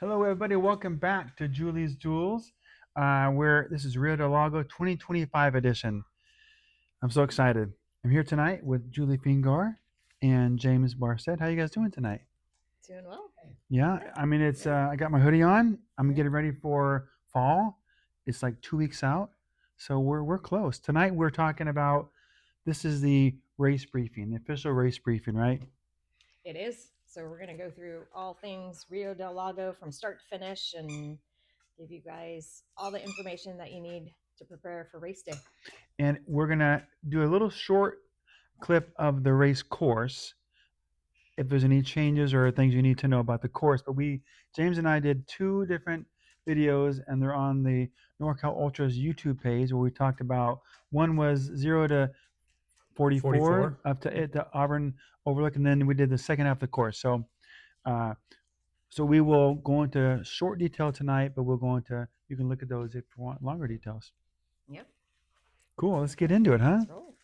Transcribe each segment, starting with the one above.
Hello, everybody. Welcome back to Julie's Jewels, where this is Rio Del Lago 2025 edition. I'm so excited. I'm here tonight with Julie Fingar and James Barset. How you guys doing tonight? Doing well. Yeah, Yeah. I mean, it's I got my hoodie on. I'm getting ready for fall. It's like 2 weeks out, so we're close. Tonight we're talking about this is the race briefing, the official race briefing, right? It is. So we're going to go through all things Rio del Lago from start to finish and give you guys all the information that you need to prepare for race day. And we're gonna do a little short clip of the race course if there's any changes or things you need to know about the course. But James and I did two different videos, and they're on the NorCal Ultras YouTube page where we talked about one was 0 to 44 44. up to Auburn Overlook, and then we did the second half of the course. Uh, so we will go into short detail tonight, but we'll go into you can look at those if you want longer details. Yep. Cool. Let's get into it, huh? Let's roll.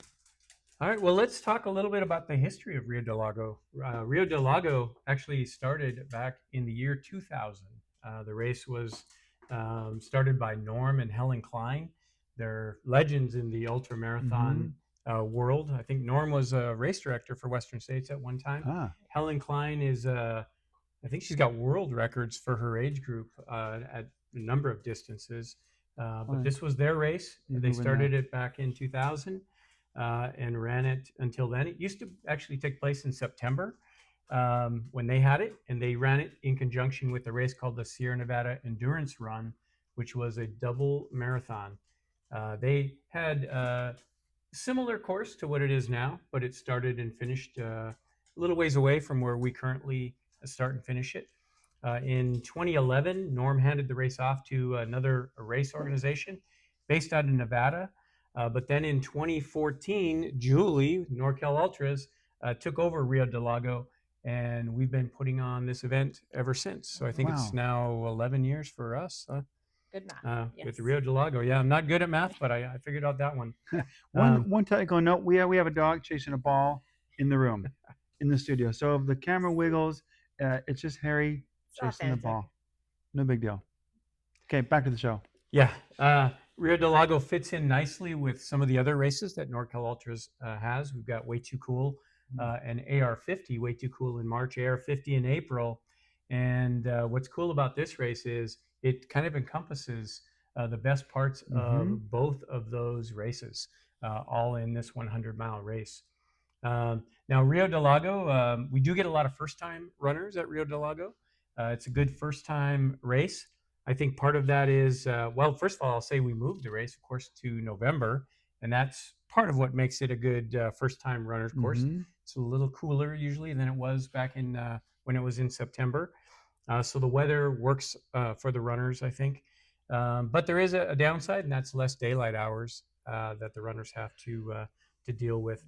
All right, well, let's talk a little bit about the history of Rio del Lago. Rio del Lago actually started back in the year 2000. The race was started by Norm and Helen Klein. They're legends in the ultra Mm-hmm. marathon world. I think Norm was a race director for Western States at one time. Ah. Helen Klein is, I think she's got world records for her age group at a number of distances. But this was their race. They started it back in 2000. And ran it until then. It used to actually take place in September when they had it, and they ran it in conjunction with a race called the Sierra Nevada Endurance Run, which was a double marathon. They had a similar course to what it is now, but it started and finished a little ways away from where we currently start and finish it. In 2011, Norm handed the race off to another race organization based out of Nevada. But then in 2014, Julie, NorCal Ultras, took over Rio del Lago, and we've been putting on this event ever since. So I think it's Wow. now 11 years for us Good math. with Yes. Rio del Lago. Yeah, I'm not good at math, but I figured out that one. One technical note: we have a dog chasing a ball in the room, in the studio. So if the camera wiggles, it's just Harry It's chasing the authentic. ball. No big deal. Okay, back to the show. Yeah, Rio del Lago fits in nicely with some of the other races that NorCal Ultras has. We've got Way Too Cool and AR50, Way Too Cool in March, AR50 in April. And what's cool about this race is it kind of encompasses the best parts of both of those races, all in this 100-mile race. Now, Rio del Lago, we do get a lot of first-time runners at Rio del Lago. It's a good first-time race. I think part of that is, well, first of all, I'll say we moved the race, of course, to November, and that's part of what makes it a good first-time runners course. It's a little cooler usually than it was back in when it was in September. So the weather works for the runners, I think. But there is a downside, and that's less daylight hours that the runners have to deal with.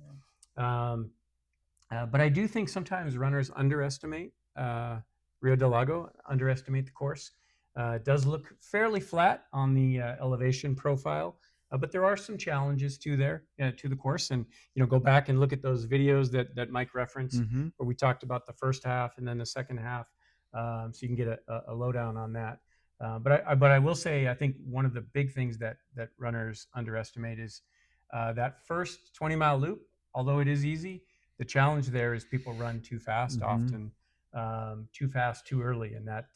But I do think sometimes runners underestimate Rio del Lago, underestimate the course. It does look fairly flat on the elevation profile, but there are some challenges to the course. And go back and look at those videos that Mike referenced, where we talked about the first half and then the second half, so you can get a lowdown on that. But I will say I think one of the big things that runners underestimate is that first 20-mile loop. Although it is easy, the challenge there is people run too fast often, too fast too early, and that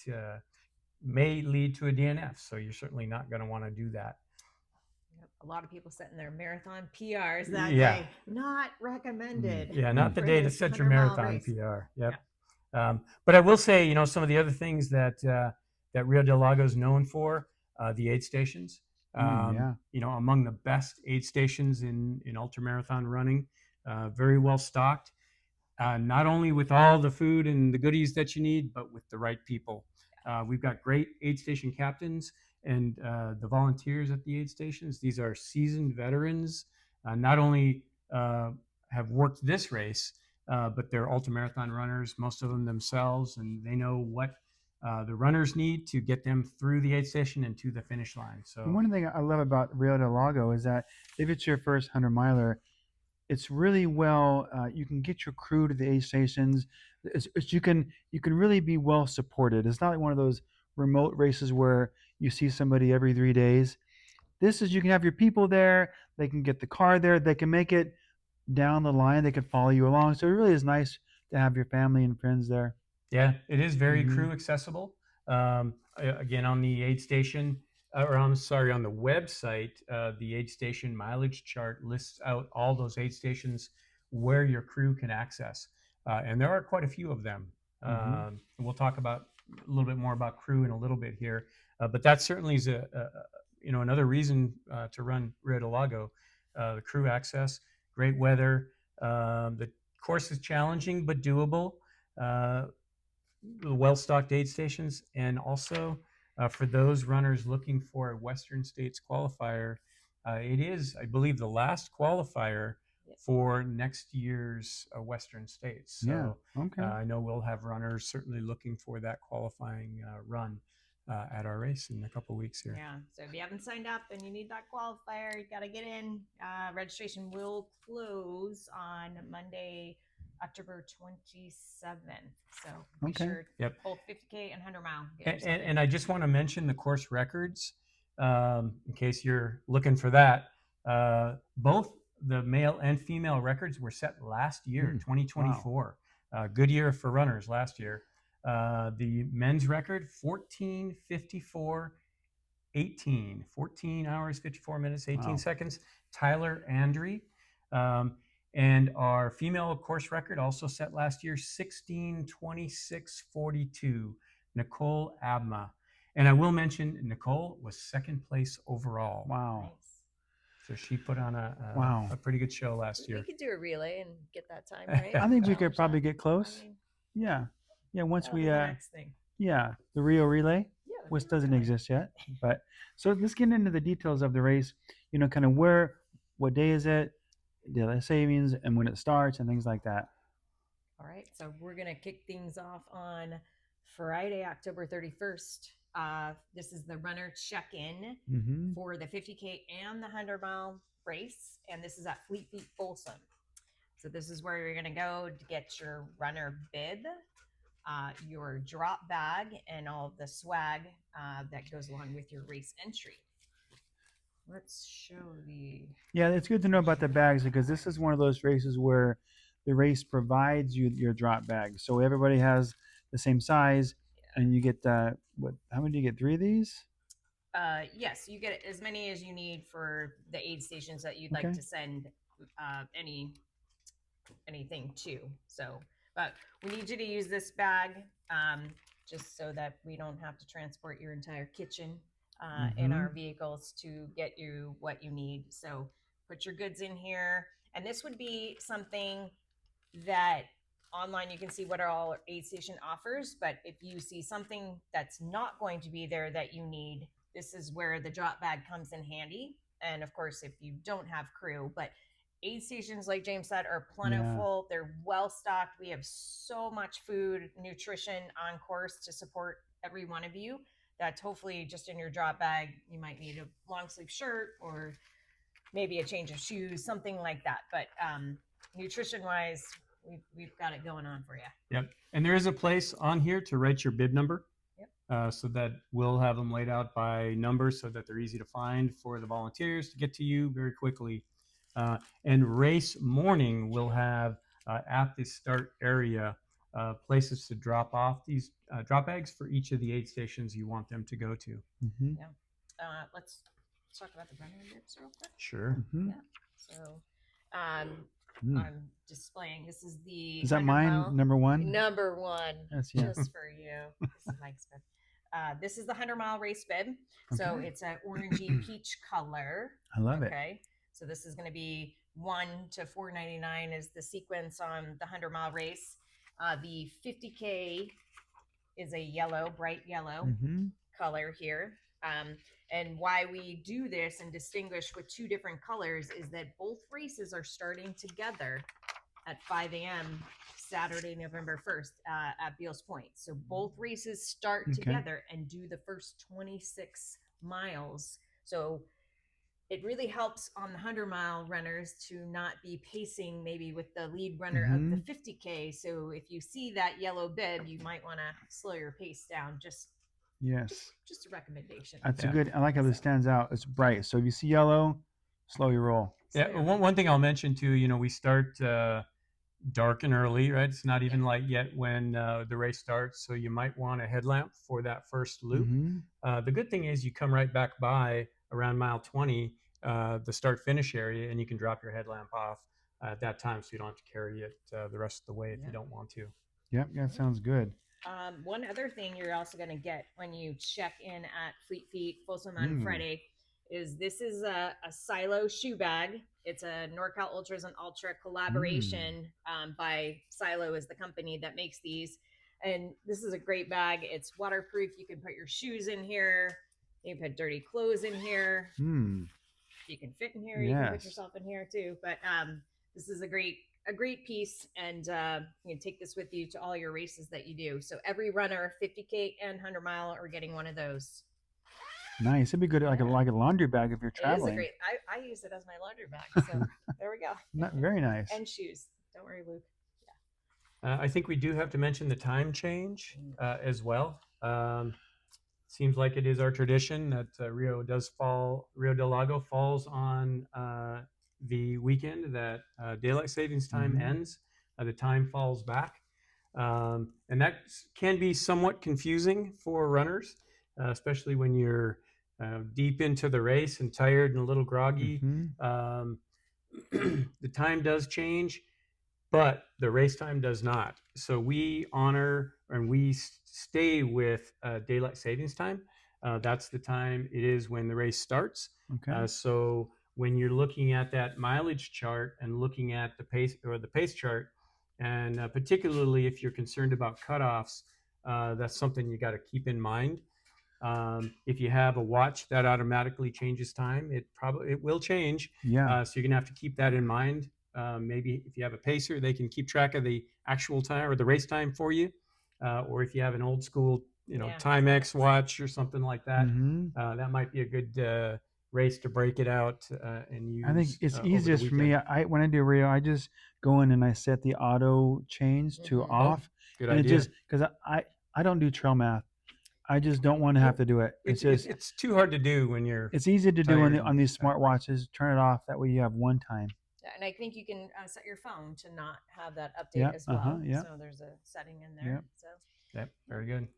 may lead to a DNF. So you're certainly not going to want to do that. Yep. A lot of people setting their marathon PRs that day. Not recommended. Yeah, not the day to set your 100-mile marathon race. PR. Yep. But I will say, some of the other things that Rio del Lago is known for, the aid stations. Among the best aid stations in ultramarathon running, very well stocked. Not only with all the food and the goodies that you need, but with the right people. We've got great aid station captains and the volunteers at the aid stations. These are seasoned veterans, not only have worked this race, but they're ultramarathon runners, most of them themselves, and they know what the runners need to get them through the aid station and to the finish line. So one thing I love about Rio del Lago is that if it's your first 100-miler, it's really well. You can get your crew to the aid stations. You can really be well supported. It's not like one of those remote races where you see somebody every 3 days. This is you can have your people there. They can get the car there. They can make it down the line. They can follow you along. So it really is nice to have your family and friends there. Yeah, it is very Mhm. crew accessible. Again, on the aid station, or I'm sorry, on the website, the aid station mileage chart lists out all those aid stations where your crew can access, and there are quite a few of them. Mhm. We'll talk about a little bit more about crew in a little bit here, but that certainly is another reason to run Rio Del Lago. The crew access, great weather. The course is challenging but doable. Uh, well-stocked aid stations, and also for those runners looking for a Western States qualifier, it is, I believe, the last qualifier Yep. for next year's Western States. Yeah. So Okay. I know we'll have runners certainly looking for that qualifying run at our race in a couple weeks here. Yeah. So if you haven't signed up and you need that qualifier, you got to get in. Registration will close on Monday, October 27th. So be Okay. sure Yep. both 50K and 100 mile. And I just want to mention the course records in case you're looking for that. Both the male and female records were set last year, 2024. Wow. Good year for runners last year. The men's record, 14:54, 18, 14 hours, 54 minutes, 18 Wow. seconds. Tyler Andre. And our female course record also set last year, 16:26:42. Nicole Abma. And I will mention Nicole was second place overall. Wow. Nice. So she put on Wow. a pretty good show last We year. could do a relay and get that time, right? I think we could Challenge probably that. get close. I mean, Yeah. Yeah. Once that'll we be the next thing. yeah, the Rio Relay, Yeah, the which Rio doesn't Relay. exist yet. But so let's get into the details of the race. You know, kind of what day is it, daylight savings, and when it starts, and things like that. All right, so we're gonna kick things off on Friday, October 31st. This is the runner check-in Mm-hmm. for the 50K and the 100 mile race, and this is at Fleet Feet Folsom. So this is where you're gonna go to get your runner bib, your drop bag, and all of the swag that goes along with your race entry. Let's show the. Yeah, it's good to know about the bags because this is one of those races where the race provides you your drop bag, so everybody has the same size, and you get what? How many do you get? 3 of these? Yes, you get as many as you need for the aid stations that you'd like Okay. to send anything to. So, but we need you to use this bag just so that we don't have to transport your entire kitchen in our vehicles to get you what you need. So, put your goods in here, and this would be something that online you can see what all aid station offers, but if you see something that's not going to be there that you need, this is where the drop bag comes in handy. And of course, if you don't have crew, but aid stations, like James said, are plentiful. Yeah. They're well stocked. We have so much food, nutrition on course to support every one of you that hopefully just in your drop bag, you might need a long sleeve shirt or maybe a change of shoes, something like that. But nutrition wise, we've got it going on for you. Yep. And there is a place on here to write your bib number. Yep. So that we'll have them laid out by number so that they're easy to find for the volunteers to get to you very quickly. And race morning, we'll have at the start area places to drop off these drop bags for each of the aid stations you want them to go to. Mm-hmm. Yeah. Let's talk about the runner bibs real quick. Sure. Mm-hmm. Yeah. So I'm displaying. This is the. Is that mine? Number one. Number one. That's yeah. Just for you. This is Mike's bib. This is the 100-mile race bib. Okay. So it's an orangey peach color. I love it. Okay. So this is going to be 1 to 499 is the sequence on the 100-mile race. The 50K is a yellow, bright yellow color here. And why we do this and distinguish with 2 different colors is that both races are starting together at 5 a.m. Saturday, November 1st at Beals Point. So both races start together and do the first 26 miles. So it really helps on the 100-mile runners to not be pacing maybe with the lead runner of the 50K. So if you see that yellow bib, you might want to slow your pace down just Yes. Just a recommendation. That's a Yeah. good. I like how this So- stands out. It's bright. So if you see yellow, slow your roll. Yeah. So, One thing I'll mention too, we start dark and early, right? It's not even Yeah. light yet when the race starts. So you might want a headlamp for that first loop. Mm-hmm. The good thing is you come right back by around mile 20, the start finish area, and you can drop your headlamp off at that time so you don't have to carry it the rest of the way if Yeah. you don't want to. Yep. Yeah. Sounds good. One other thing you're also going to get when you check in at Fleet Feet Folsom on Friday is this is a silo shoe bag. It's a NorCal Ultras and Ultra collaboration by Silo is the company that makes these. And this is a great bag. It's waterproof. You can put your shoes in here. You can put dirty clothes in here. You can fit in here. You can put Yes. yourself in here too. But this is a great piece, and you can take this with you to all your races that you do. So every runner, 50K and 100-mile, are getting one of those. Nice. It'd be good like a laundry bag if you're It is a traveling. great. I use it as my laundry bag. So there we go. Very nice. And shoes. Don't worry, Luke. I think we do have to mention the time change as well. Seems like it is our tradition that Rio Del Lago falls on the weekend that daylight savings time ends. The time falls back, and that can be somewhat confusing for runners, especially when you're deep into the race and tired and a little groggy. The time does change, but the race time does not. So we honor and we stay with daylight savings time. That's the time it is when the race starts. Okay. So when you're looking at that mileage chart and looking at the pace chart, and particularly if you're concerned about cutoffs, that's something you got to keep in mind. If you have a watch that automatically changes time, it will change. Yeah. So you're gonna have to keep that in mind. Maybe if you have a pacer, they can keep track of the actual time or the race time for you. Or if you have an old school, Timex watch or something like that, that might be a good race to break it out and use. I think it's over the easiest for me. weekend. When I do Rio, I just go in and I set the auto change to off, Good and idea. it just because I don't do trail math. I just don't want to have to do it. It's too hard to do when you're. It's easy to do tired on these smartwatches. Turn it off. That way you have one time. Yeah, and I think you can set your phone to not have that update Yep, as well. yep. So there's a setting in there. Yep. So Yep, very good.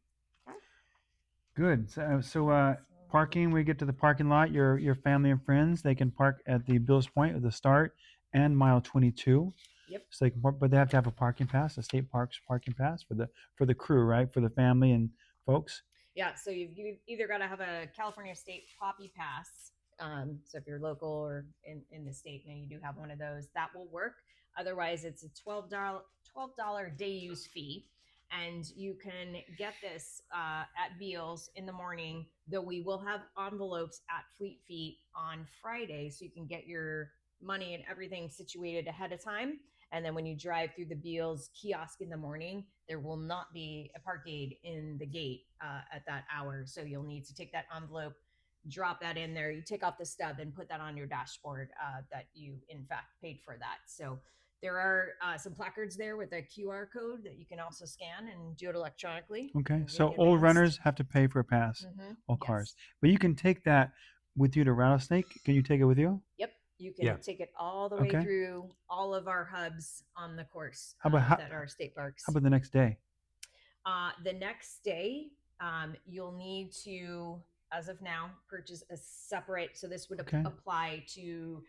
Good. So parking. We get to the parking lot. Your family and friends, they can park at the Bills Point at the start and mile 22. Yep. So they can park, but they have to have a parking pass, a state parks parking pass for the crew, right? For the family and folks. Yeah, so you've either got to have a California State Poppy Pass. So if you're local or in the state and you do have one of those, that will work. Otherwise, it's a $12 day use fee. And you can get this at Beals in the morning, though we will have envelopes at Fleet Feet on Friday. So you can get your money and everything situated ahead of time. And then when you drive through the Beals kiosk in the morning, there will not be a park aid in the gate at that hour. So you'll need to take that envelope, drop that in there. You take off the stub and put that on your dashboard that you, in fact, paid for that. So there are some placards there with a QR code that you can also scan and do it electronically. Okay. So old runners have to pay for a pass. All cars. But you can take that with you to Rattlesnake. Can you take it with you? Yep. You can take it all the way through all of our hubs on the course that are state parks. How about the next day? The next day, you'll need to, as of now, purchase a separate. So this would apply to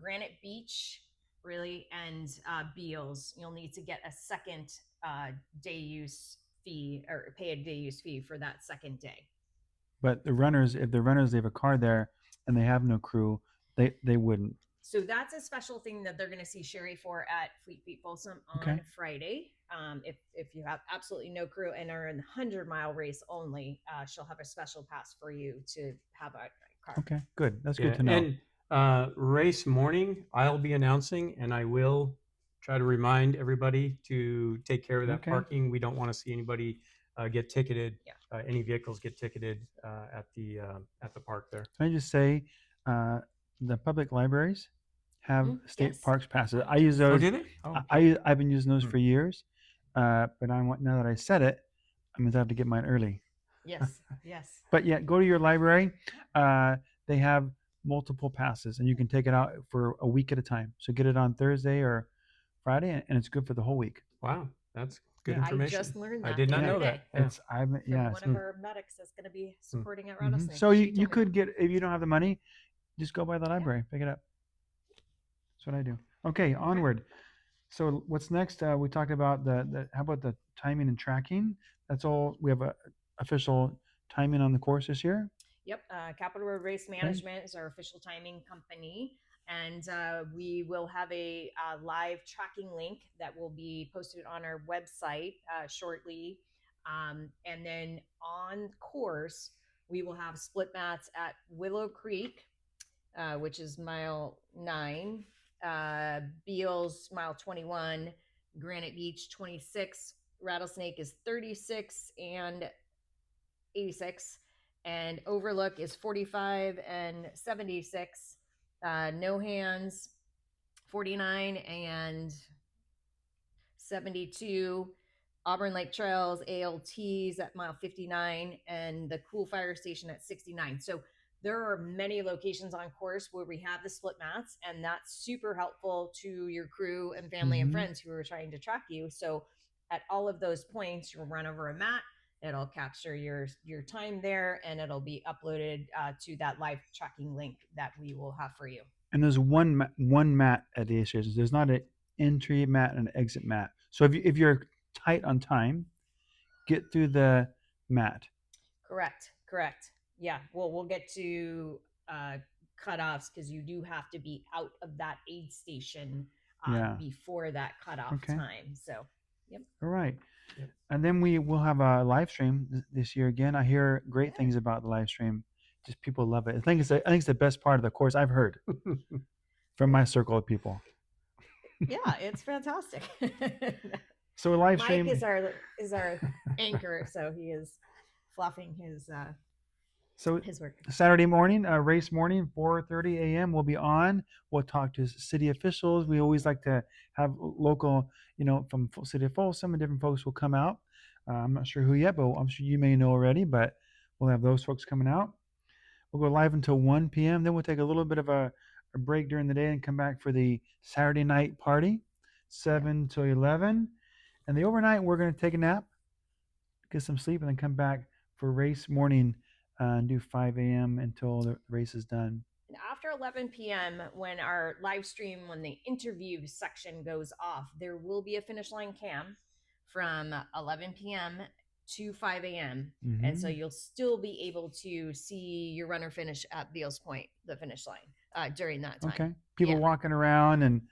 Granite Beach, really, and Beals. You'll need to get a second day use fee or pay a day use fee for that second day. But the runners, if the runners, they have a car there and they have no crew, they wouldn't. So that's a special thing that they're going to see Sherry for at Fleet Feet Folsom on Friday. If you have absolutely no crew and are in the 100-mile race only, she'll have a special pass for you to have a car. Okay, good. That's good to know. And race morning, I'll be announcing, and I will try to remind everybody to take care of that parking. We don't want to see anybody get ticketed. Any vehicles get ticketed at the park there. Can I just say, the public libraries have state parks passes. I use those. Oh, do they? Oh. I've been using those for years, but now that I said it, I'm gonna have to get mine early. Yes. Yes. But yeah, go to your library. They have multiple passes, and you can take it out for a week at a time. So get it on Thursday or Friday, and it's good for the whole week. Wow, that's good Yeah. I information. just learned I that did the not other Yeah, know day that. Yeah. from yeah. one of our medics that's going to be Hmm. supporting at Rattlesnake. So She you told me could get, if you don't have the money, just go by the library, pick it up. That's what I do. Okay, onward. So what's next? We talked about the how about the timing and tracking? That's all. We have a official timing on the course this year. Yep. Capital Road Race Okay. Management is our official timing company. And we will have a live tracking link that will be posted on our website shortly. And then on course, we will have split mats at Willow Creek, which is mile 9, Beals, mile 21, Granite Beach, 26, Rattlesnake is 36, and 86, and Overlook is 45 and 76. No Hands 49 and 72. Auburn Lake Trails ALTs at mile 59, and the Cool Fire Station at 69. So there are many locations on course where we have the split mats, and that's super helpful to your crew and family and friends who are trying to track you. So at all of those points, you'll run over a mat. It'll capture your time there, and it'll be uploaded to that live tracking link that we will have for you. And there's one mat at the aid stations. There's not an entry mat and an exit mat. So if you're tight on time, get through the mat. Correct. Yeah. Well, we'll get to cutoffs because you do have to be out of that aid station Yeah. before that cutoff Okay. time. So, yep. All right. Yep. And then we will have a live stream this year again. I hear great things about the live stream. Just people love it. I think it's the best part of the course I've heard from my circle of people. Yeah, it's fantastic. So a live Mike stream is our anchor, so he is fluffing his work. Saturday morning, race morning, 4:30 a.m. We'll be on. We'll talk to city officials. We always like to have local, from city of Folsom, and different folks will come out. I'm not sure who yet, but I'm sure you may know already. But we'll have those folks coming out. We'll go live until 1 p.m. Then we'll take a little bit of a break during the day and come back for the Saturday night party, 7 to 11. And the overnight, we're going to take a nap, get some sleep, and then come back for race morning and do 5 a.m. until the race is done. And after 11 p.m., when our live stream, when the interview section goes off, there will be a finish line cam from 11 p.m. to 5 a.m. Mm-hmm. And so you'll still be able to see your runner finish at Beals Point, the finish line, during that time. Okay. People walking around and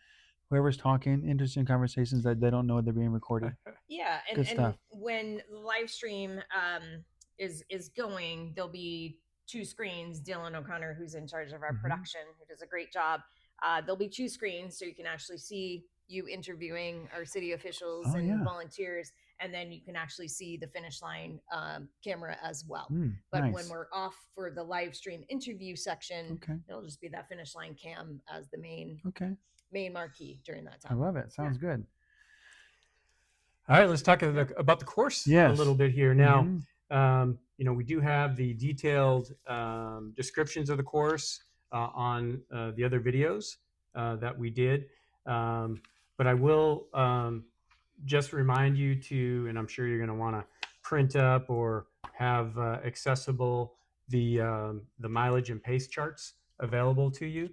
whoever's talking, interesting conversations that they don't know they're being recorded. Yeah, Good stuff. And when the live stream is going, there'll be 2 screens. Dylan O'Connor, who's in charge of our production, who does a great job. There'll be 2 screens, so you can actually see you interviewing our city officials and volunteers, and then you can actually see the finish line camera as well. But nice. when we're off for the live stream interview section, it'll just be that finish line cam as the main marquee during that time. I love it. Sounds good. All right, let's talk about the course a little bit here. Now, we do have the detailed descriptions of the course on the other videos that we did. But I will just remind you to, and I'm sure you're going to want to print up or have accessible the mileage and pace charts available to you.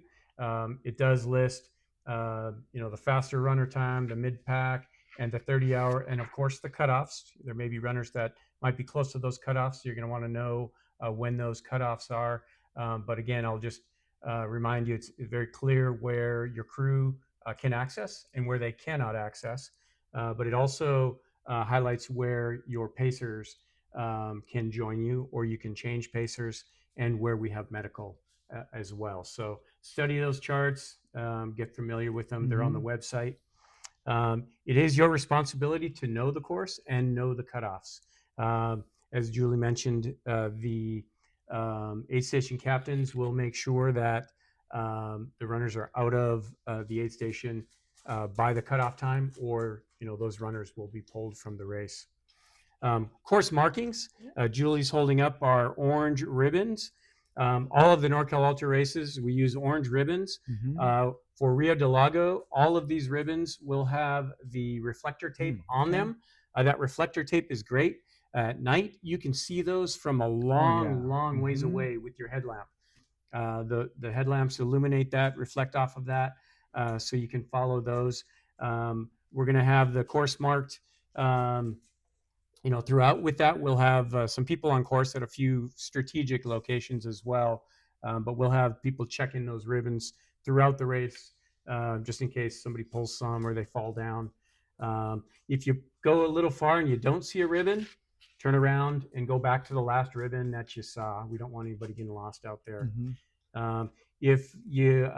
It does list, the faster runner time, the mid pack, and the 30-hour, and of course the cutoffs. There may be runners that might be close to those cutoffs, so you're going to want to know when those cutoffs are. But again, I'll just remind you, it's very clear where your crew can access and where they cannot access. But it also highlights where your pacers can join you, or you can change pacers, and where we have medical as well. So study those charts, get familiar with them. They're on the website. It is your responsibility to know the course and know the cutoffs. As Julie mentioned, the aid station captains will make sure that the runners are out of the aid station by the cutoff time, or those runners will be pulled from the race. Course markings. Yep. Julie's holding up our orange ribbons. All of the NorCal Ultra races, we use orange ribbons. For Rio Del Lago, all of these ribbons will have the reflector tape on Okay. them. That reflector tape is great. At night, you can see those from a Oh yeah. long ways away with your headlamp. The headlamps illuminate that, reflect off of that, so you can follow those. We're going to have the course marked. Throughout with that, we'll have some people on course at a few strategic locations as well. But we'll have people checking those ribbons throughout the race, just in case somebody pulls some or they fall down. If you go a little far and you don't see a ribbon, turn around and go back to the last ribbon that you saw. We don't want anybody getting lost out there. If you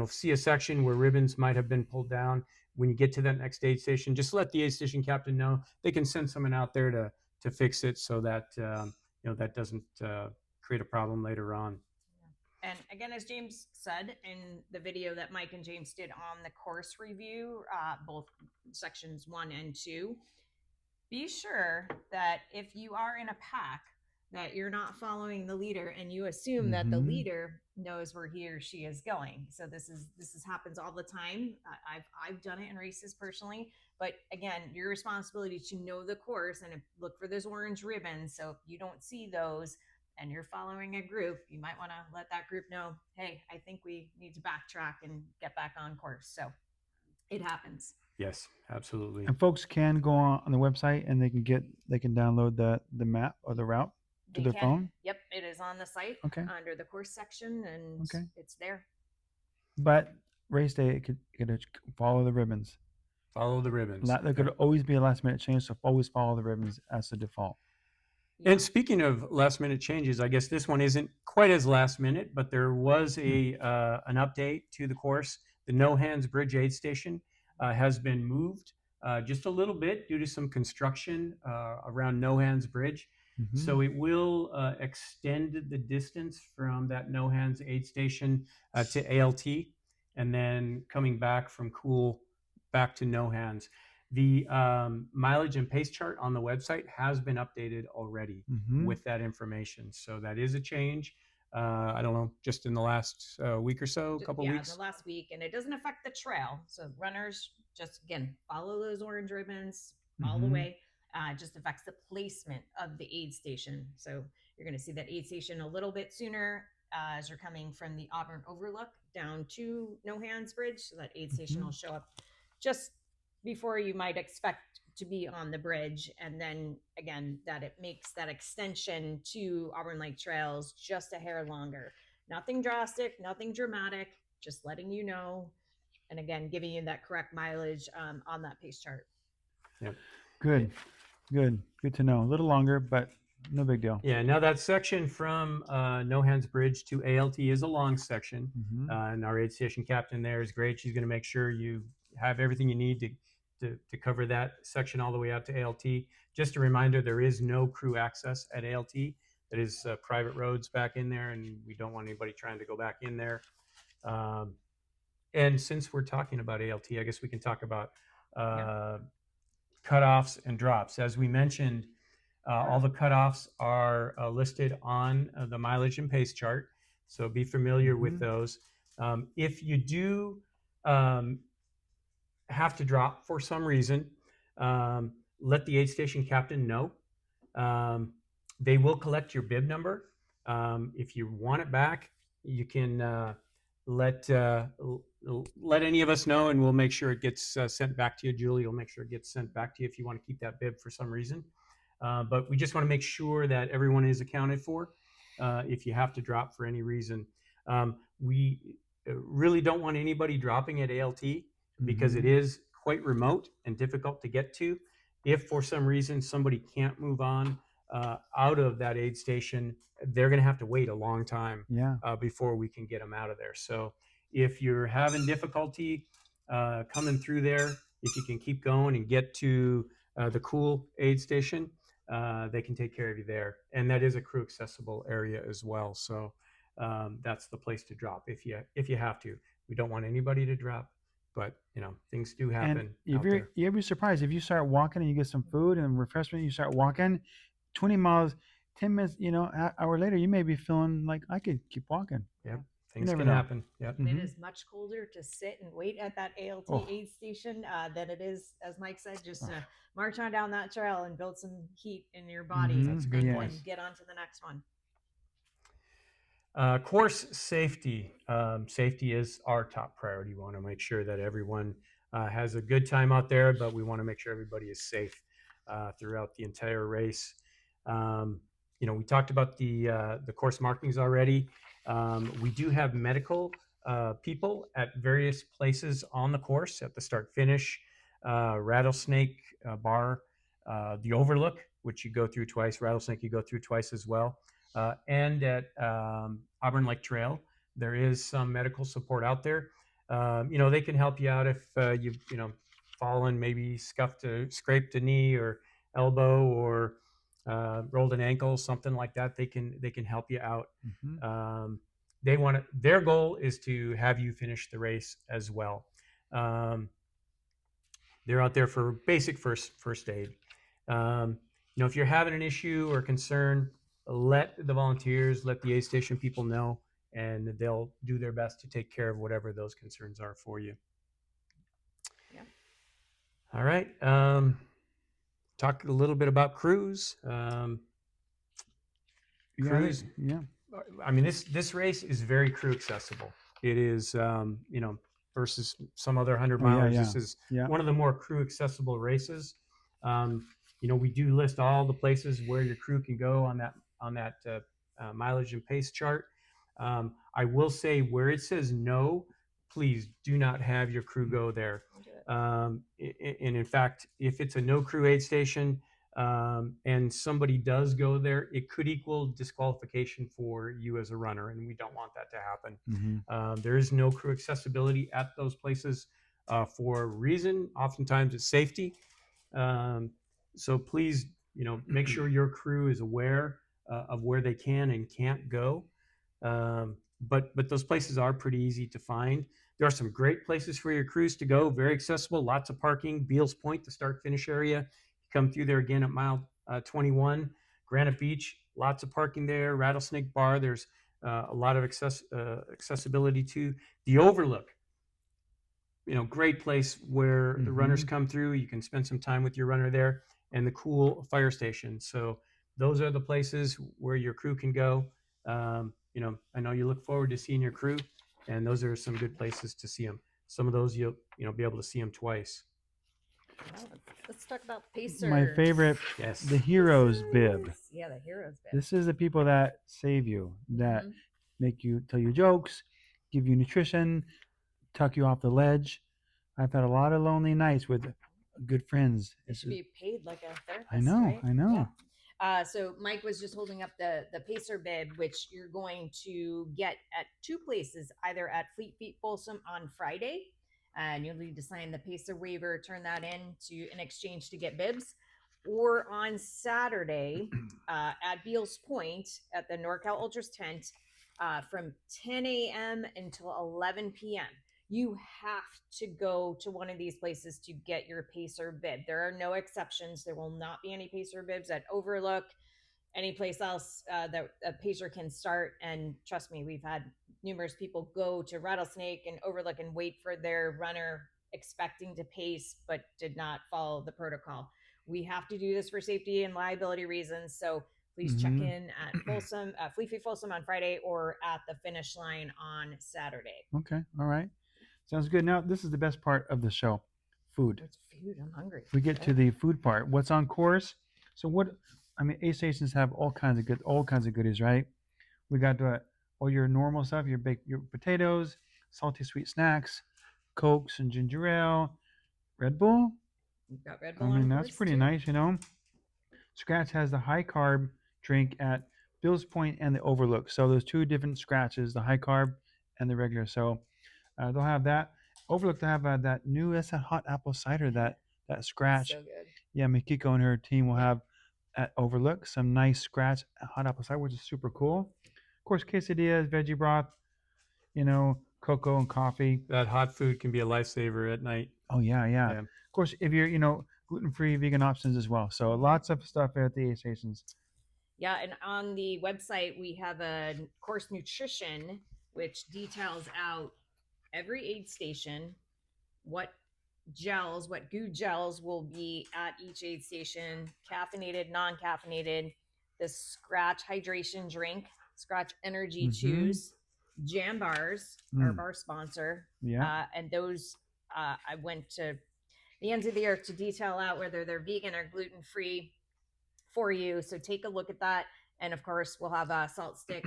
see a section where ribbons might have been pulled down, when you get to that next aid station, just let the aid station captain know. They can send someone out there to fix it so that that doesn't create a problem later on. And again, as James said in the video that Mike and James did on the course review, both sections 1 and 2, be sure that if you are in a pack, that you're not following the leader and you assume that the leader knows where he or she is going. So this happens all the time. I've done it in races personally, but again, your responsibility to know the course and look for those orange ribbons. So if you don't see those and you're following a group, you might want to let that group know, hey, I think we need to backtrack and get back on course. So it happens. Yes, absolutely. And folks can go on the website and they can download the map or the route to their phone. Yep, it is on the site under the course section, and it's there. But race day, it could follow the ribbons. Follow the ribbons. There could always be a last minute change, so always follow the ribbons as the default. And speaking of last minute changes, I guess this one isn't quite as last minute, but there was an update to the course. The No Hands Bridge aid station has been moved just a little bit due to some construction around No Hands Bridge. So it will extend the distance from that No Hands aid station to ALT, and then coming back from Cool back to No Hands. The mileage and pace chart on the website has been updated already with that information. So that is a change. I don't know, just in the last week or so, couple weeks. Yeah, the last week, and it doesn't affect the trail. So runners, just again, follow those orange ribbons all the way. Just affects the placement of the aid station. So you're going to see that aid station a little bit sooner as you're coming from the Auburn Overlook down to No Hands Bridge. So that aid station will show up just before you might expect to be on the bridge. And then again, that it makes that extension to Auburn Lake Trails just a hair longer. Nothing drastic, nothing dramatic, just letting you know. And again, giving you that correct mileage on that pace chart. Yep. Good to know. A little longer, but no big deal. Yeah, now that section from No Hands Bridge to ALT is a long section. And our aid station captain there is great. She's going to make sure you have everything you need to cover that section all the way out to ALT. Just a reminder, there is no crew access at ALT. That is private roads back in there, and we don't want anybody trying to go back in there. And since we're talking about ALT, I guess we can talk about cutoffs and drops. As we mentioned, all the cutoffs are listed on the mileage and pace chart, so be familiar with those. If you do have to drop for some reason, let the aid station captain know. They will collect your bib number. If you want it back, you can let any of us know, and we'll make sure it gets sent back to you. Julie will make sure it gets sent back to you if you want to keep that bib for some reason. But we just want to make sure that everyone is accounted for if you have to drop for any reason. We really don't want anybody dropping at ALT because it is quite remote and difficult to get to. If for some reason somebody can't move on out of that aid station, they're going to have to wait a long time before we can get them out of there. So if you're having difficulty coming through there, if you can keep going and get to the Cool aid station, they can take care of you there. And that is a crew accessible area as well. So that's the place to drop if you have to. We don't want anybody to drop but things do And happen if out there. you'll be surprised if you start walking and you get some food and refreshment, you start walking 20 miles, 10 minutes, hour later, you may be feeling like I could keep walking. Yep, You things never can know. happen. Yep. And it Hmm. is much colder to sit and wait at that ALT Oh, aid station than it is, as Mike said, just oh. to march on down that trail and build some heat in your body Hmm. That's a good and point. then get on to the next one. Course safety. Safety is our top priority. We want to make sure that everyone has a good time out there, but we want to make sure everybody is safe throughout the entire race. Um, we talked about the course markings already. We do have medical people at various places on the course at the start finish, Rattlesnake Bar, the Overlook, which you go through twice. Rattlesnake you go through twice as well. And at Auburn Lake Trail, there is some medical support out there. They can help you out if you've fallen, maybe scraped a knee or elbow, or rolled an ankle, something like that. They can help you out. Hmm. Their goal is to have you finish the race as well. Um, they're out there for basic first aid. Um, if you're having an issue or concern, let the volunteers, let the aid station people know, and they'll do their best to take care of whatever those concerns are for you. Yeah. All right. Talk a little bit about crews. Crews. Yeah. I mean, this race is very crew accessible. It is, versus some other 100 Oh, yeah, milers. yeah, This is yeah. one of the more crew accessible races. We do list all the places where your crew can go on that mileage and pace chart. I will say where it says no, please do not have your crew go there. And in fact, if it's a no crew aid station, and somebody does go there, it could equal disqualification for you as a runner, and we don't want that to happen. Hmm. There is no crew accessibility at those places for a reason. Oftentimes, it's safety. So please, make sure your crew is aware of where they can and can't go. But those places are pretty easy to find. There are some great places for your crews to go, very accessible, lots of parking. Beals Point, the start finish area. Come through there again at mile 21. Granite Beach, lots of parking there. Rattlesnake Bar, there's a lot of accessibility to. The Overlook, great place where the runners Hmm. come through. You can spend some time with your runner there, and the cool fire station. So those are the places where your crew can go. I know you look forward to seeing your crew, and those are some good places to see them. Some of those you'll be able to see them twice. Let's talk about pacers. My favorite, Yes. the hero's bib. Yeah, the hero's bib. This is the people that save you, that make you tell you jokes, give you nutrition, tuck you off the ledge. I've had a lot of lonely nights with good friends. It should be paid like a therapist. I know, right? I know. Yeah. So Mike was just holding up the pacer bib, which you're going to get at two places, either at Fleet Feet Folsom on Friday, and you'll need to sign the pacer waiver, turn that in exchange to get bibs, or on Saturday at Beals Point at the NorCal Ultras tent from 10 a.m. until 11 p.m. You have to go to one of these places to get your pacer bib. There are no exceptions. There will not be any pacer bibs at Overlook, any place else that a pacer can start. And trust me, we've had numerous people go to Rattlesnake and Overlook and wait for their runner expecting to pace, but did not follow the protocol. We have to do this for safety and liability reasons. So please check in at Folsom, Fleet Feet Folsom on Friday, or at the finish line on Saturday. Okay, all right. Sounds good. Now, this is the best part of the show, food. What's food? I'm hungry. We get to the food part. What's on course? So aid stations have all kinds of goodies, right? We got all your normal stuff, your potatoes, salty sweet snacks, Cokes and ginger ale, Red Bull. We've got Red Bull I mean, on that's course, pretty too. nice, Scratch has the high carb drink at Bill's Point and the Overlook. So those two different scratches, the high carb and the regular. So they'll have that. Overlook to have that new that's that hot apple cider that scratch. So good. Yeah, Mikiko and her team will have at Overlook some nice scratch hot apple cider, which is super cool. Of course, quesadillas, veggie broth, cocoa and coffee. That hot food can be a lifesaver at night. Oh yeah, yeah. Yeah. Of course, if you're gluten-free, vegan options as well. So lots of stuff at the aid stations. Yeah, and on the website we have a course nutrition which details out every aid station, what goo gels will be at each aid station, caffeinated, non-caffeinated, the Scratch hydration drink, Scratch energy chews, jam bars, our bar sponsor. Yeah. And those, I went to the ends of the earth to detail out whether they're vegan or gluten free for you. So take a look at that. And of course, we'll have salt stick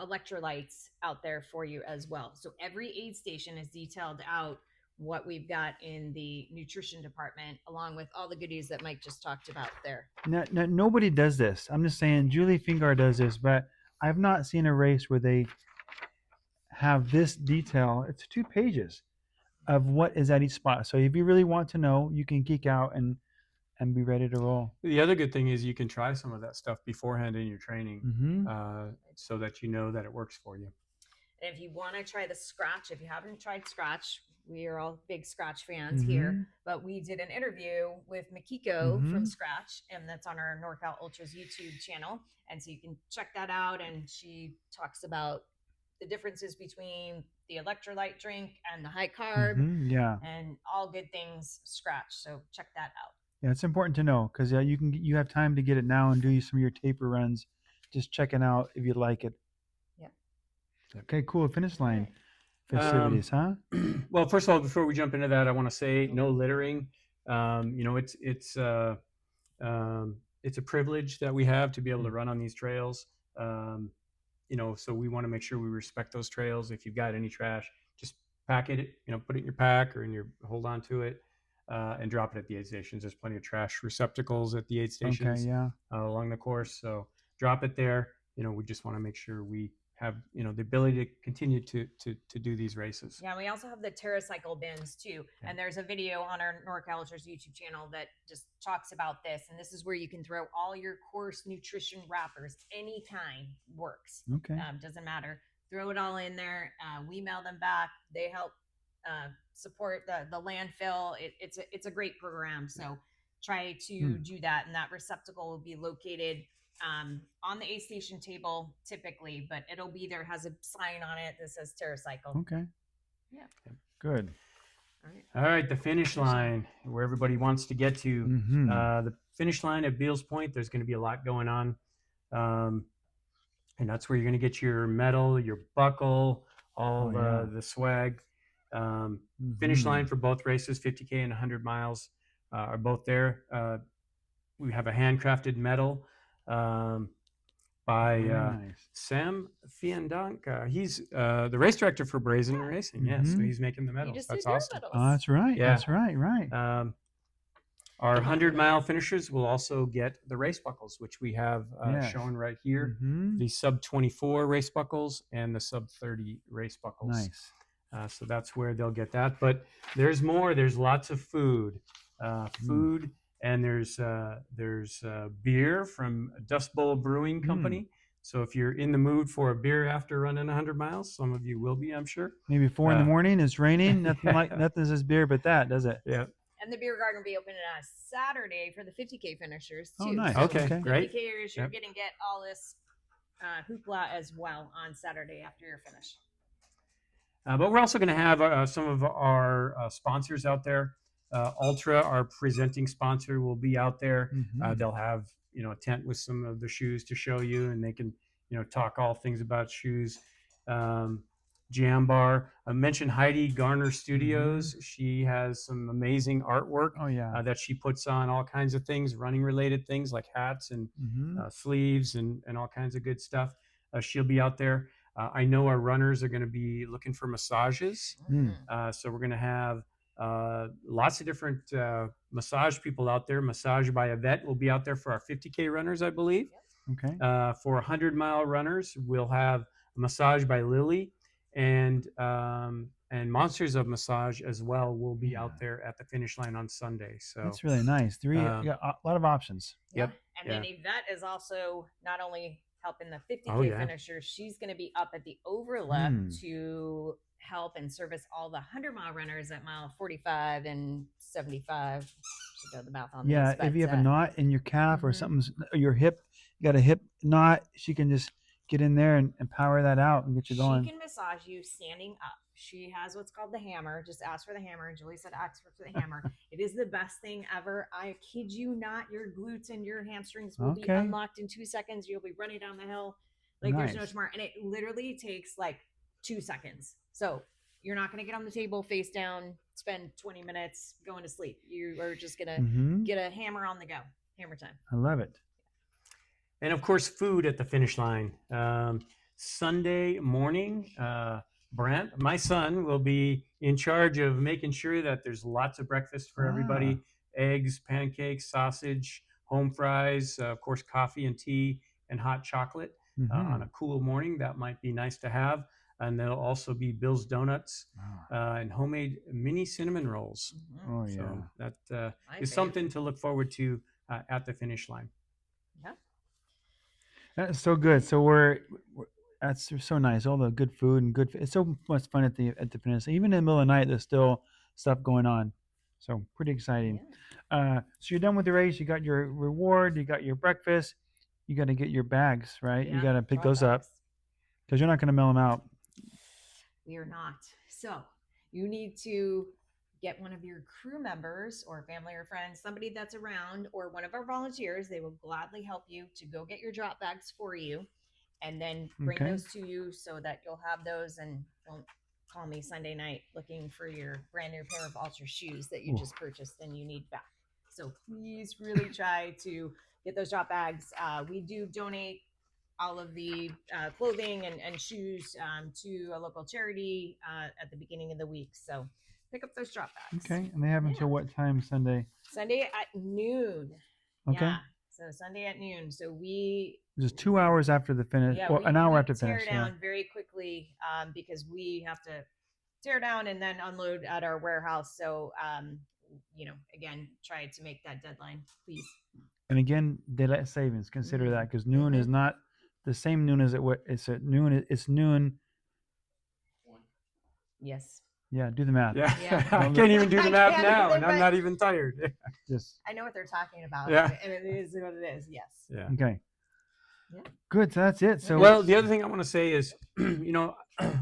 electrolytes out there for you as well. So every aid station is detailed out what we've got in the nutrition department, along with all the goodies that Mike just talked about there. Now, nobody does this. I'm just saying, Julie Fingar does this, but I've not seen a race where they have this detail. It's 2 pages of what is at each spot. So if you really want to know, you can geek out and be ready to roll. The other good thing is you can try some of that stuff beforehand in your training, so that you know that it works for you. And if you want to try the Scratch, if you haven't tried Scratch, we are all big Scratch fans here, but we did an interview with Makiko from Scratch, and that's on our NorCal Ultras YouTube channel. And so you can check that out. And she talks about the differences between the electrolyte drink and the high carb, and all good things Scratch. So check that out. Yeah, it's important to know because you have time to get it now and do some of your taper runs. Just checking out if you like it. Yeah. Okay, cool. Finish line festivities, huh? Well, first of all, before we jump into that, I want to say no littering. It's a privilege that we have to be able to run on these trails. So we want to make sure we respect those trails. If you've got any trash, just pack it. Put it in your pack or hold on to it. And drop it at the aid stations. There's plenty of trash receptacles at the aid stations along the course. So drop it there. We just want to make sure we have the ability to continue to do these races. Yeah, we also have the TerraCycle bins too. Yeah. And there's a video on our NorCal Ultras YouTube channel that just talks about this. And this is where you can throw all your course nutrition wrappers. Any kind works. Okay. Doesn't matter. Throw it all in there. We mail them back. They help support the landfill. It's a great program. So try to do that. And that receptacle will be located on the aid station table typically, but it'll be there, has a sign on it that says TerraCycle. Okay. Yeah. Good. All right. The finish line, where everybody wants to get to. The finish line at Beals Point, there's going to be a lot going on. And that's where you're going to get your medal, your buckle, all the swag. Finish line for both races, 50K and 100 miles, are both there. We have a handcrafted medal by Sam Fiandanca. He's the race director for Brazen Racing. Yeah, so he's making the medals. That's awesome. That's right. Yeah. That's right. Right. Our 100-mile finishers will also get the race buckles, which we have shown right here. The sub 24 race buckles and the sub 30 race buckles. Nice. So that's where they'll get that. But there's more. There's lots of food, and there's beer from Dust Bowl Brewing Company. So if you're in the mood for a beer after running 100 miles, some of you will be, I'm sure. Maybe 4 in the morning. It's raining. Nothing says beer but that, does it? Yeah. And the beer garden will be open on Saturday for the 50K finishers too. Oh, nice. So okay, great. 50Kers, you're going to get all this hoopla as well on Saturday after your finish. But we're also going to have some of our sponsors out there. Ultra, our presenting sponsor, will be out there. They'll have a tent with some of the shoes to show you, and they can talk all things about shoes. Jambar. I mentioned Heidi Garner Studios. She has some amazing artwork that she puts on all kinds of things, running related things like hats and sleeves and all kinds of good stuff. She'll be out there. I know our runners are going to be looking for massages. So we're going to have lots of different massage people out there. Massage by Yvette will be out there for our 50K runners, I believe. Okay. For 100-mile runners, we'll have a massage by Lily, and Monsters of Massage as well will be out there at the finish line on Sunday. So that's really nice. You got a lot of options. Yep. And then Yvette is also not only helping the 50K Oh, yeah. finishers. She's going to be up at the overlook Hmm. to help and service all the 100-mile runners at mile 45 and 75. Should go the math on Yeah, these, if but you have a knot in your calf or mhm. something's or your hip, you got a hip knot, she can just get in there and power that out and get you she going. can massage you standing up. She has what's called the hammer. Just ask for the hammer. And Julie said, ask for the hammer. It is the best thing ever. I kid you not. Your glutes and your hamstrings will be Okay. unlocked in 2 seconds. You'll be running down the hill like there's no Nice. tomorrow. And it literally takes like 2 seconds. So you're not going to get on the table face down, spend 20 minutes going to sleep. You are just going to Mm-hmm. get a hammer on the go. Hammer time. I love it. And of course, food at the finish line. Sunday morning, Brent, my son, will be in charge of making sure that there's lots of breakfast for everybody: eggs, pancakes, sausage, home fries, of course, coffee and tea, and hot chocolate Mm-hmm. on a cool morning. That might be nice to have. And there'll also be Bill's Donuts and homemade mini cinnamon rolls. Mm-hmm. Oh yeah. So that My is fave. something to look forward to at the finish line. Yeah. That's so good. So we're that's so nice. All the good food and it's so much fun at the finish. Even in the middle of the night, there's still stuff going on. So pretty exciting. Yeah. So you're done with the race. You got your reward. You got your breakfast. You got to get your bags, right? You Yeah, got to pick drop those up bags. because you're not going to mail them out. We are not. So you need to get one of your crew members or family or friends, somebody that's around, or one of our volunteers. They will gladly help you to go get your drop bags for you and then bring Okay. those to you so that you'll have those and don't call me Sunday night looking for your brand new pair of Ultra shoes that you Ooh. just purchased and you need back. So please really try to get those drop bags. We do donate all of the clothing and shoes to a local charity at the beginning of the week. So pick up those drop bags. Okay. And they have until what time Sunday? Sunday at noon. Okay. Yeah. So Sunday at noon. So we Just 2 hours after the finish, yeah, or we, an hour we after tear finish. down very quickly because we have to tear down and then unload at our warehouse. So again, try to make that deadline, please. And again, daylight savings. Consider that because noon is not the same noon as it's at noon. It's noon. Yes. Yeah, do the math. Yeah, Yeah. I can't even do the math can't now, either, and I'm but- not even tired. Just I know what they're talking about. Yeah. And it is what it is. Yes. Yeah. okay. Yeah. Good. So that's it. So Well, the other thing I want to say is,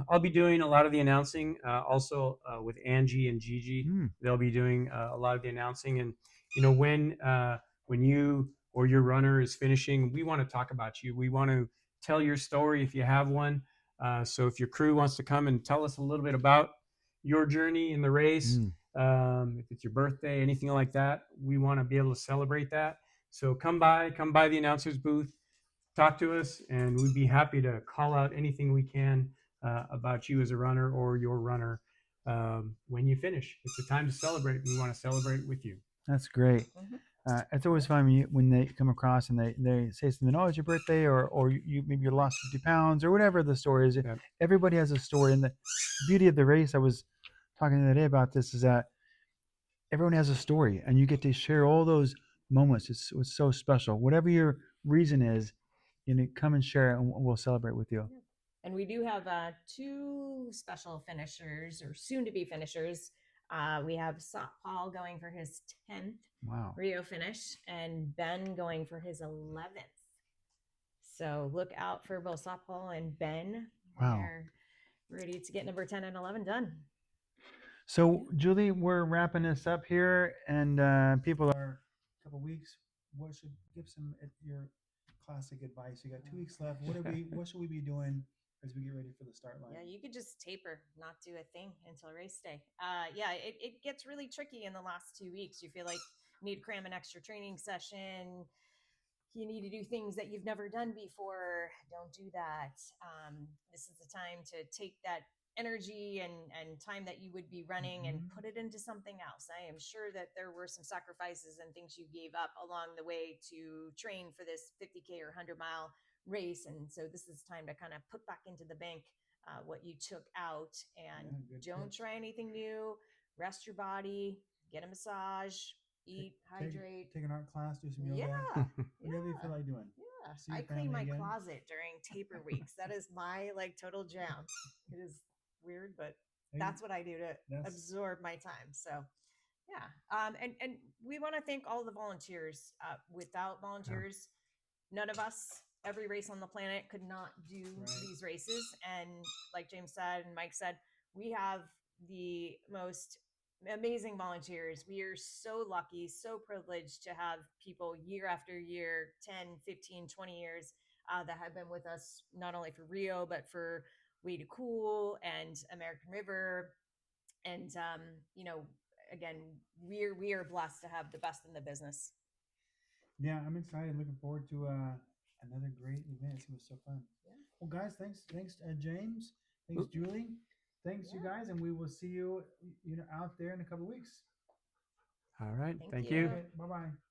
I'll be doing a lot of the announcing, also with Angie and Gigi. They'll be doing a lot of the announcing, and when you or your runner is finishing, we want to talk about you. We want to tell your story if you have one. So if your crew wants to come and tell us a little bit about your journey in the race, if it's your birthday, anything like that, we want to be able to celebrate that. So come by the announcer's booth, talk to us, and we'd be happy to call out anything we can about you as a runner or your runner when you finish. It's a time to celebrate. We want to celebrate with you. that's great. It's always fun when they come across and they say something. Oh, it's your birthday, or you maybe you lost 50 pounds, or whatever the story is. Yeah. Everybody has a story, and the beauty of the race. I was talking the other day about this is that everyone has a story, and you get to share all those moments. It's so special. Whatever your reason is, come and share it, and we'll celebrate with you. And we do have 2 special finishers or soon to be finishers. We have Paul going for his 10th Wow. Rio finish and Ben going for his 11th. So look out for both Paul and Ben. Wow. They're ready to get number 10 and 11 done. So, Julie, we're wrapping this up here, and people are a couple weeks. What should give some your classic advice? You got 2 weeks left. What should we be doing as we get ready for the start line? Yeah, you could just taper, not do a thing until race day. It gets really tricky in the last 2 weeks. You feel like you need to cram an extra training session. You need to do things that you've never done before. Don't do that. This is the time to take that energy and time that you would be running and put it into something else. I am sure that there were some sacrifices and things you gave up along the way to train for this 50K or 100-mile race. And so this is time to kind of put back into the bank what you took out, and don't try anything new. Rest your body, get a massage, eat, hydrate. Take an art class, do some yoga. Yeah. Whatever you feel like doing. Yeah. see I your clean family my again. closet during taper weeks. That is my like total jam. It is weird, but that's what I do to absorb my time. So yeah. And we want to thank all the volunteers. Without volunteers, none of us, every race on the planet could not do these races. And like James said and Mike said, we have the most amazing volunteers. We are so lucky, so privileged to have people year after year, 10, 15, 20 years that have been with us, not only for Rio, but for Way to Cool and American River. And, again, we are blessed to have the best in the business. Yeah, I'm excited. Looking forward to another great event. It was so fun. Yeah. Well, guys, thanks, James. Thanks, Julie. Thanks, you guys, and we will see you, out there in a couple of weeks. All right. Thank Thank you. you. Okay, bye bye.